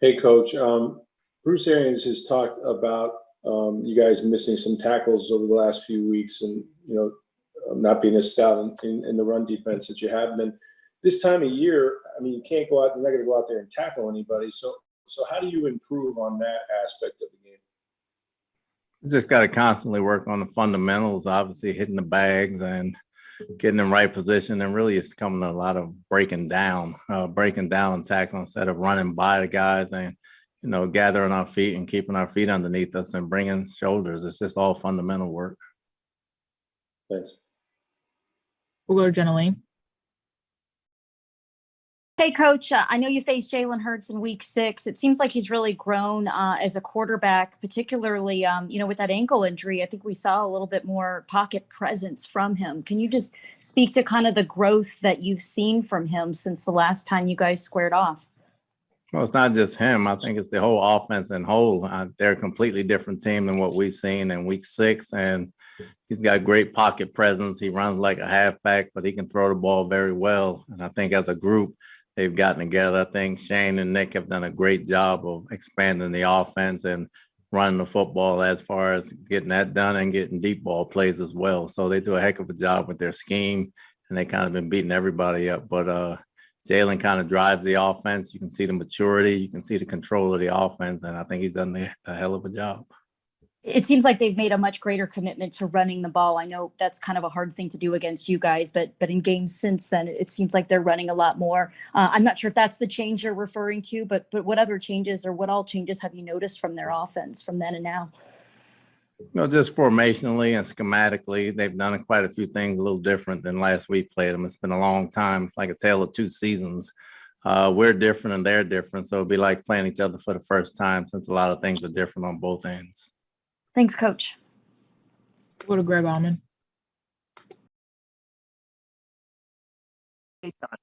Hey, Coach. Bruce Arians has talked about you guys missing some tackles over the last few weeks, and not being as stout in the run defense that you have been. This time of year, I mean, you can't go out. You're not going to go out there and tackle anybody. So how do you improve on that aspect of the game? Just got to constantly work on the fundamentals, obviously hitting the bags and getting in right position. And really it's coming a lot of breaking down and tackling instead of running by the guys and, gathering our feet and keeping our feet underneath us and bringing shoulders. It's just all fundamental work. Thanks. We'll go to Jenna Lane. Hey, Coach, I know you faced Jalen Hurts in week 6. It seems like he's really grown as a quarterback, particularly, with that ankle injury. I think we saw a little bit more pocket presence from him. Can you just speak to kind of the growth that you've seen from him since the last time you guys squared off? Well, it's not just him. I think it's the whole offense in whole. They're a completely different team than what we've seen in week 6. And he's got great pocket presence. He runs like a halfback, but he can throw the ball very well. And I think as a group, they've gotten together. I think Shane and Nick have done a great job of expanding the offense and running the football as far as getting that done and getting deep ball plays as well. So they do a heck of a job with their scheme, and they kind of been beating everybody up. But Jalen kind of drives the offense. You can see the maturity. You can see the control of the offense, and I think he's done a hell of a job. It seems like they've made a much greater commitment to running the ball. I know that's kind of a hard thing to do against you guys, but in games since then, it seems like they're running a lot more. I'm not sure if that's the change you're referring to, but what other changes or what all changes have you noticed from their offense from then and now? Just formationally and schematically, they've done quite a few things a little different than last week played them. It's been a long time. It's like a tale of two seasons. We're different and they're different, so it'd be like playing each other for the first time since a lot of things are different on both ends. Thanks, Coach. We'll go to Greg Allman. Hey, Todd,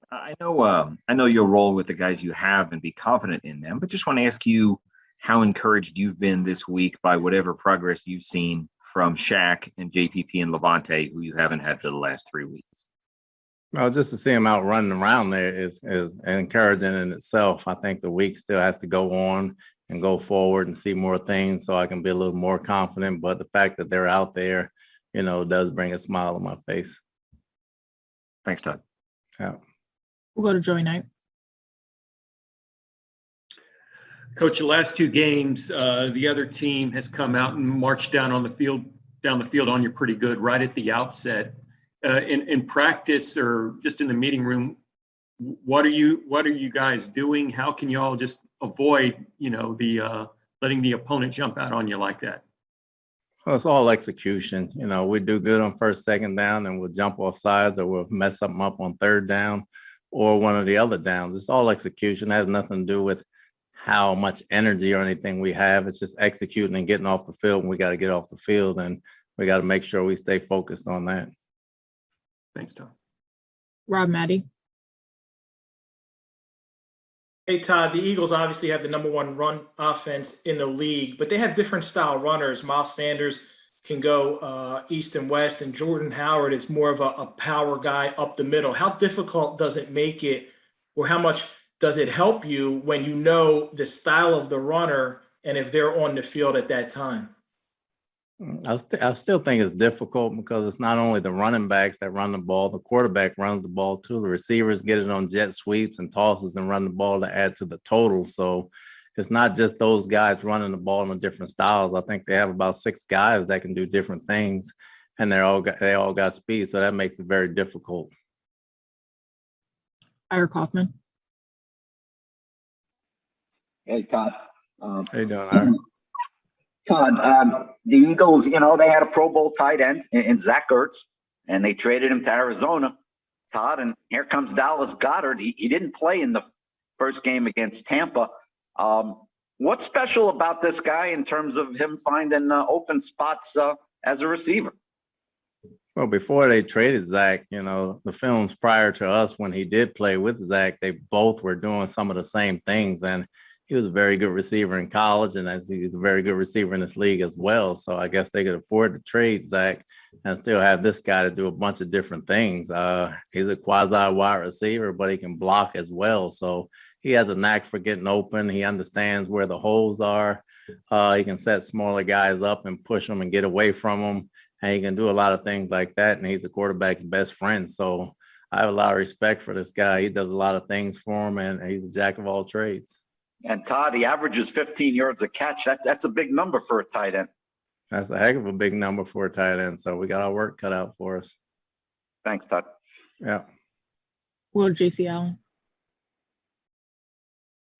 I know you'll roll with the guys you have and be confident in them, but just want to ask you how encouraged you've been this week by whatever progress you've seen from Shaq and JPP and Lavonte, who you haven't had for the last 3 weeks. Well, just to see him out running around there is encouraging in itself. I think the week still has to go on and go forward and see more things so I can be a little more confident. But the fact that they're out there, does bring a smile on my face. Thanks, Todd. Yeah. We'll go to Joey Knight. Coach, the last 2 games, the other team has come out and marched down the field on you pretty good right at the outset. In practice or just in the meeting room, what are you guys doing? How can you all just avoid, letting the opponent jump out on you like that? Well, it's all execution. We do good on first, second down, and we'll jump off sides or we'll mess something up on third down or one of the other downs. It's all execution. It has nothing to do with how much energy or anything we have. It's just executing and getting off the field, and we got to get off the field, and we got to make sure we stay focused on that. Thanks, Tom. Rob Maddie. Hey, Todd, the Eagles obviously have the #1 run offense in the league, but they have different style runners. Miles Sanders can go east and west, and Jordan Howard is more of a power guy up the middle. How difficult does it make it, or how much does it help you when you know the style of the runner and if they're on the field at that time? I still think it's difficult because it's not only the running backs that run the ball, the quarterback runs the ball too. The receivers get it on jet sweeps and tosses and run the ball to add to the total. So it's not just those guys running the ball in the different styles. I think they have about 6 guys that can do different things, and they all got speed. So that makes it very difficult. Ira Kaufman. Hey, Todd. How you doing, Ira? Todd, the Eagles, they had a Pro Bowl tight end in Zach Ertz, and they traded him to Arizona, Todd, and here comes Dallas Goedert. He didn't play in the first game against Tampa. What's special about this guy in terms of him finding open spots as a receiver? Well, before they traded Zach, the films prior to us when he did play with Zach, they both were doing some of the same things. And he was a very good receiver in college, and he's a very good receiver in this league as well. So I guess they could afford to trade Zach and still have this guy to do a bunch of different things. He's a quasi wide receiver, but he can block as well. So he has a knack for getting open. He understands where the holes are. He can set smaller guys up and push them and get away from them. And he can do a lot of things like that. And he's a quarterback's best friend. So I have a lot of respect for this guy. He does a lot of things for him, and he's a jack of all trades. And Todd, he averages 15 yards a catch. That's a big number for a tight end. That's a heck of a big number for a tight end. So we got our work cut out for us. Thanks, Todd. Yeah. We'll go to JC Allen.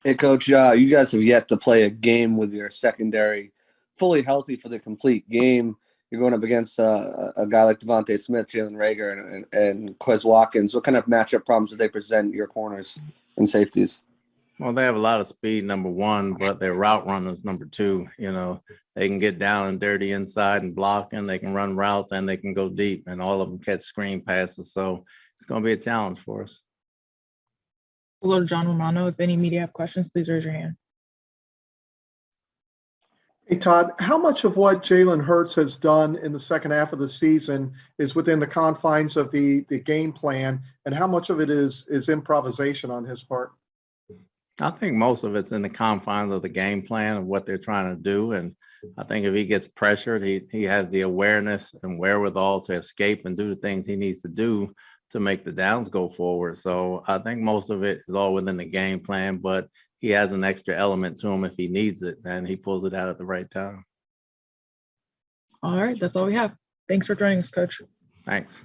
Hey, Coach, you guys have yet to play a game with your secondary fully healthy for the complete game. You're going up against a guy like Lavonte Smith, Jalen Reagor, and Quez Watkins. What kind of matchup problems do they present your corners and safeties? Well, they have a lot of speed, number one, but their route runners, number two. You know, they can get down and dirty inside and blocking. They can run routes and they can go deep, and all of them catch screen passes. So it's going to be a challenge for us. We'll go to John Romano. If any media have questions, please raise your hand. Hey, Todd, how much of what Jalen Hurts has done in the second half of the season is within the confines of the game plan, and how much of it is improvisation on his part? I think most of it's in the confines of the game plan of what they're trying to do. And I think if he gets pressured, he has the awareness and wherewithal to escape and do the things he needs to do to make the downs go forward. So I think most of it is all within the game plan, but he has an extra element to him if he needs it, and he pulls it out at the right time. All right, that's all we have. Thanks for joining us, Coach. Thanks.